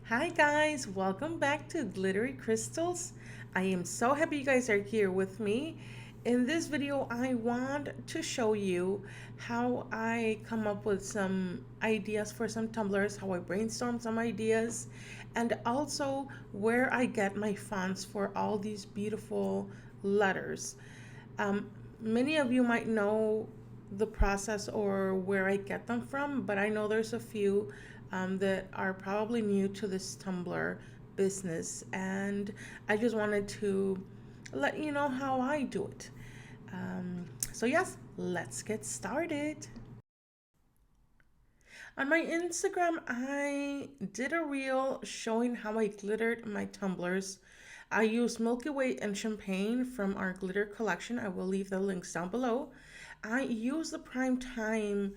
Hi guys, welcome back to Glittery Crystals. I am so happy you guys are here with me. In this video, I want to show you how I come up with some ideas for some tumblers, how I brainstorm some ideas, and also where I get my fonts for all these beautiful letters. Um, Many of you might know the process or where I get them from, but I know there's a few that are probably new to this Tumbler business, and I just wanted to let you know how I do it. Yes, let's get started. On my Instagram, I did a reel showing how I glittered my tumblers. I used Milky Way and champagne from our glitter collection. I will leave the links down below. I used the Prime Time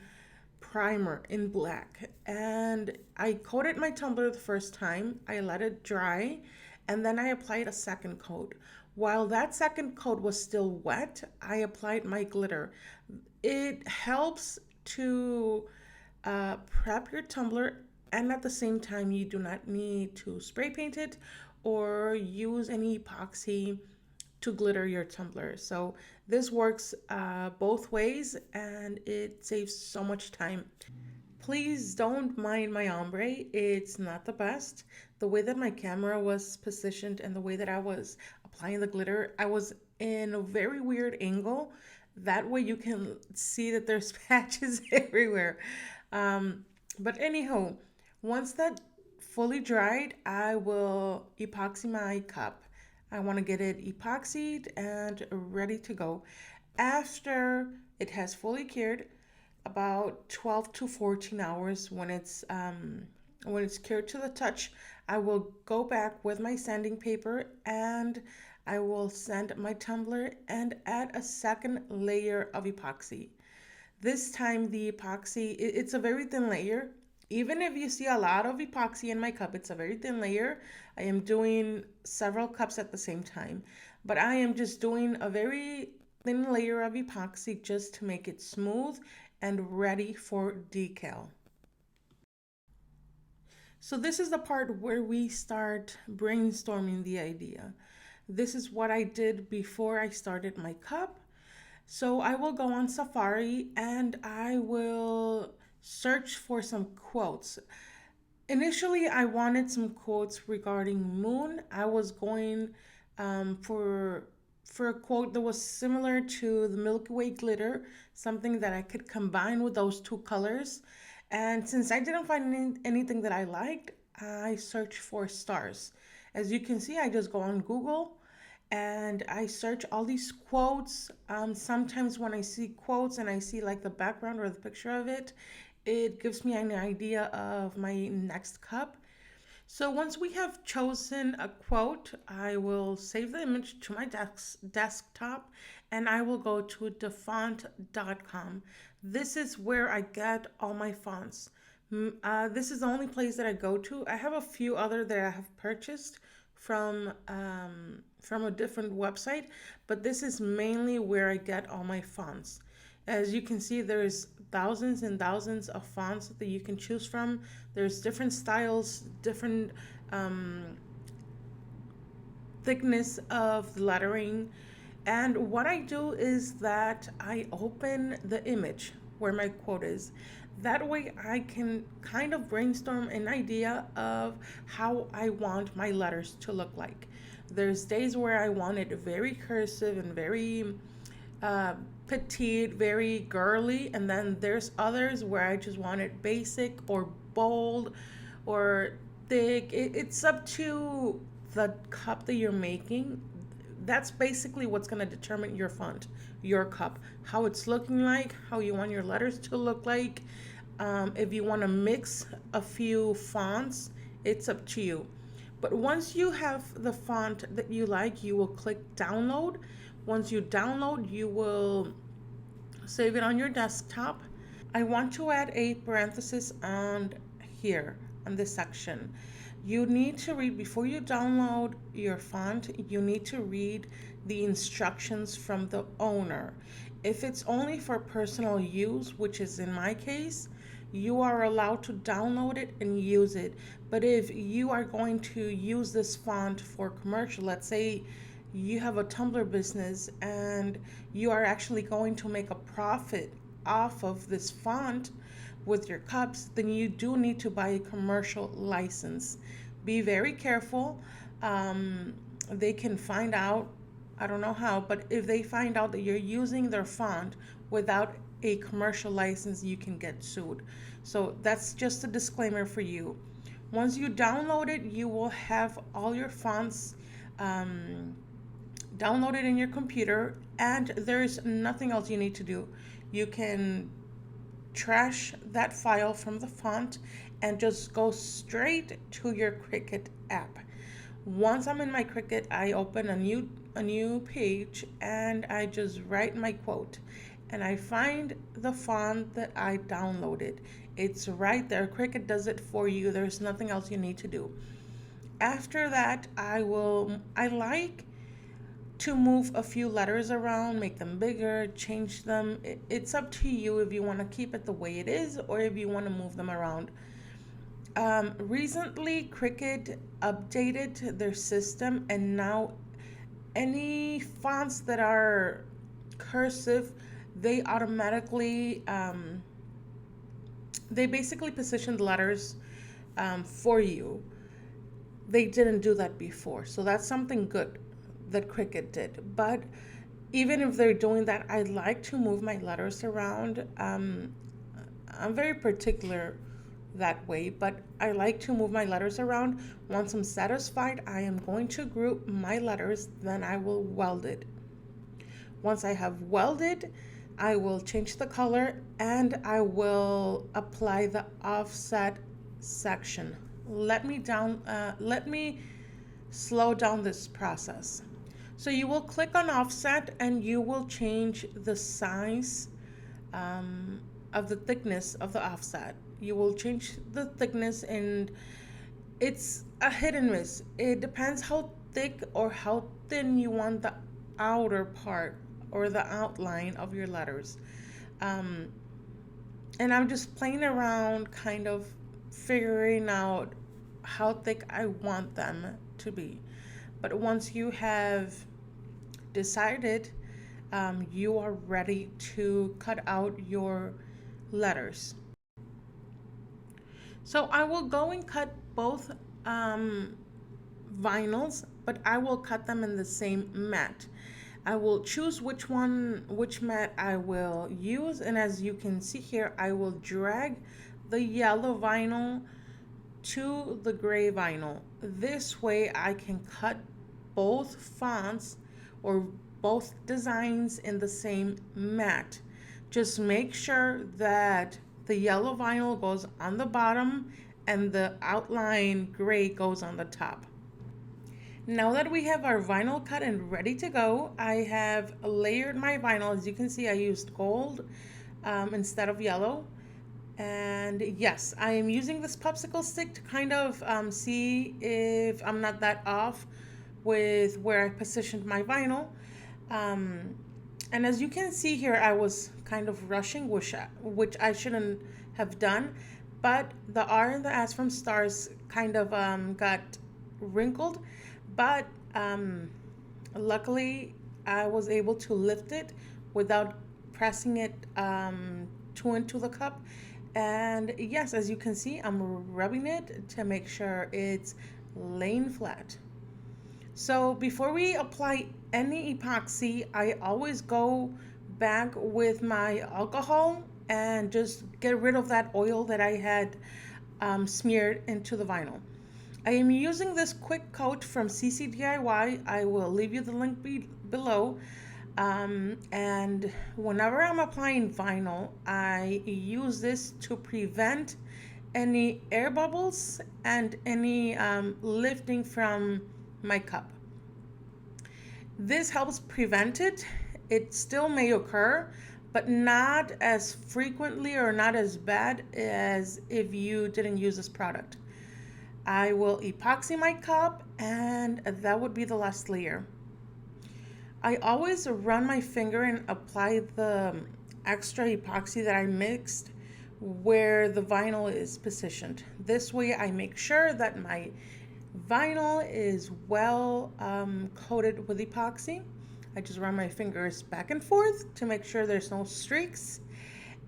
primer in black and I coated my tumbler the first time. I let it dry and then I applied a second coat. While that second coat was still wet, I applied my glitter. It helps to prep your tumbler, and at the same time, you do not need to spray paint it or use any epoxy to glitter your tumbler. So this works both ways and it saves so much time. Please don't mind my ombre. It's not the best. The way that my camera was positioned and the way that I was applying the glitter, I was in a very weird angle. That way you can see that there's patches everywhere. But anyhow, once that fully dried, I will epoxy my cup. I want to get it epoxied and ready to go. After it has fully cured, about 12 to 14 hours when it's cured to the touch, I will go back with my sanding paper and I will sand my tumbler and add a second layer of epoxy. This time the epoxy, it's a very thin layer. Even if you see a lot of epoxy in my cup, it's a very thin layer. I am doing several cups at the same time, but I am just doing a very thin layer of epoxy just to make it smooth and ready for decal. So this is the part where we start brainstorming the idea. This is what I did before I started my cup. So I will go on Safari and I will search for some quotes. Initially, I wanted some quotes regarding moon. I was going for a quote that was similar to the Milky Way glitter, something that I could combine with those two colors. And since I didn't find anything that I liked, I searched for stars. As you can see, I just go on Google and I search all these quotes. Sometimes when I see quotes and I see like the background or the picture of it, it gives me an idea of my next cup. So once we have chosen a quote, I will save the image to my desktop and I will go to defont.com. This is where I get all my fonts. This is the only place that I go to. I have a few other that I have purchased from a different website, but this is mainly where I get all my fonts. As you can see, there's thousands and thousands of fonts that you can choose from. There's different styles, different thickness of lettering. And what I do is that I open the image where my quote is. That way I can kind of brainstorm an idea of how I want my letters to look like. There's days where I want it very cursive and very uh, petite, very girly, and then there's others where I just want it basic or bold or thick. It's up to the cup that you're making. That's basically what's going to determine your font, your cup, how it's looking like, how you want your letters to look like. If you want to mix a few fonts, it's up to you. But once you have the font that you like, you will click download. Once you download, you will save it on your desktop. I want to add a parenthesis on here on this section. You need to read before you download your font, you need to read the instructions from the owner. If it's only for personal use, which is in my case, you are allowed to download it and use it. But if you are going to use this font for commercial, let's say you have a Tumbler business and you are actually going to make a profit off of this font with your cups, then you do need to buy a commercial license. Be very careful. They can find out, I don't know how, but if they find out that you're using their font without a commercial license, you can get sued. So that's just a disclaimer for you. Once you download it, you will have all your fonts downloaded in your computer, and there's nothing else you need to do. You can trash that file from the font and just go straight to your Cricut app. Once I'm in my Cricut, I open a new page and I just write my quote, and I find the font that I downloaded. It's right there. Cricut does it for you. There's nothing else you need to do. After that, I like to move a few letters around, make them bigger, change them. It's up to you if you want to keep it the way it is or if you want to move them around. Recently, Cricut updated their system, and now any fonts that are cursive, they automatically, they basically position the letters for you. They didn't do that before, so that's something good that Cricut did. But even if they're doing that, I like to move my letters around. I'm very particular that way, but I like to move my letters around. Once I'm satisfied, I am going to group my letters, then I will weld it. Once I have welded, I will change the color and I will apply the offset section. Let me slow down this process. So you will click on offset and you will change the size of the thickness of the offset. You will change the thickness, and it's a hit and miss. It depends how thick or how thin you want the outer part or the outline of your letters. And I'm just playing around, kind of figuring out how thick I want them to be. But once you have decided, you are ready to cut out your letters. So I will go and cut both vinyls, but I will cut them in the same mat. I will choose which mat I will use, and as you can see here, I will drag the yellow vinyl to the gray vinyl. This way I can cut both fonts or both designs in the same mat. Just make sure that the yellow vinyl goes on the bottom and the outline gray goes on the top. Now that we have our vinyl cut and ready to go, I have layered my vinyl. As you can see, I used gold instead of yellow. And yes, I am using this popsicle stick to kind of see if I'm not that off with where I positioned my vinyl. And as you can see here, I was kind of rushing, which I shouldn't have done. But the R and the S from stars kind of got wrinkled. But luckily, I was able to lift it without pressing it too into the cup. And yes, as you can see, I'm rubbing it to make sure it's laying flat. So before we apply any epoxy, I always go back with my alcohol and just get rid of that oil that I had smeared into the vinyl. I am using this quick coat from CC DIY. I will leave you the link below. And whenever I'm applying vinyl, I use this to prevent any air bubbles and any lifting from my cup. This helps prevent it. It still may occur, but not as frequently or not as bad as if you didn't use this product. I will epoxy my cup, and that would be the last layer. I always run my finger and apply the extra epoxy that I mixed where the vinyl is positioned. This way I make sure that my vinyl is well coated with epoxy. I just run my fingers back and forth to make sure there's no streaks.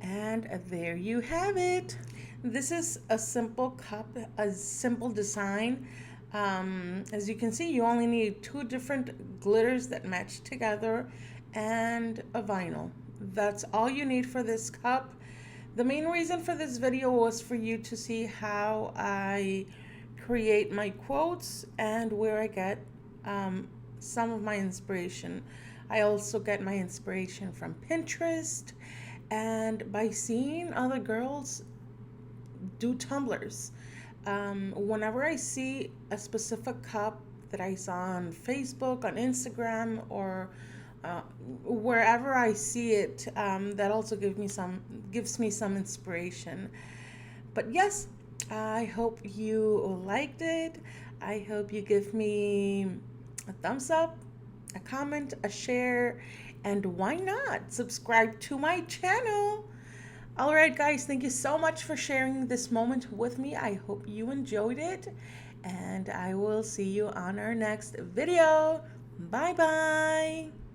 And there you have it. This is a simple cup, a simple design. As you can see, you only need 2 different glitters that match together and a vinyl. That's all you need for this cup. The main reason for this video was for you to see how I create my quotes and where I get some of my inspiration. I also get my inspiration from Pinterest and by seeing other girls do tumblers. Whenever I see a specific cup that I saw on Facebook, on Instagram, or wherever I see it, that also gives me some inspiration. But yes, I hope you liked it. I hope you give me a thumbs up, a comment, a share, and why not subscribe to my channel. All right, guys, thank you so much for sharing this moment with me. I hope you enjoyed it, and I will see you on our next video. Bye bye.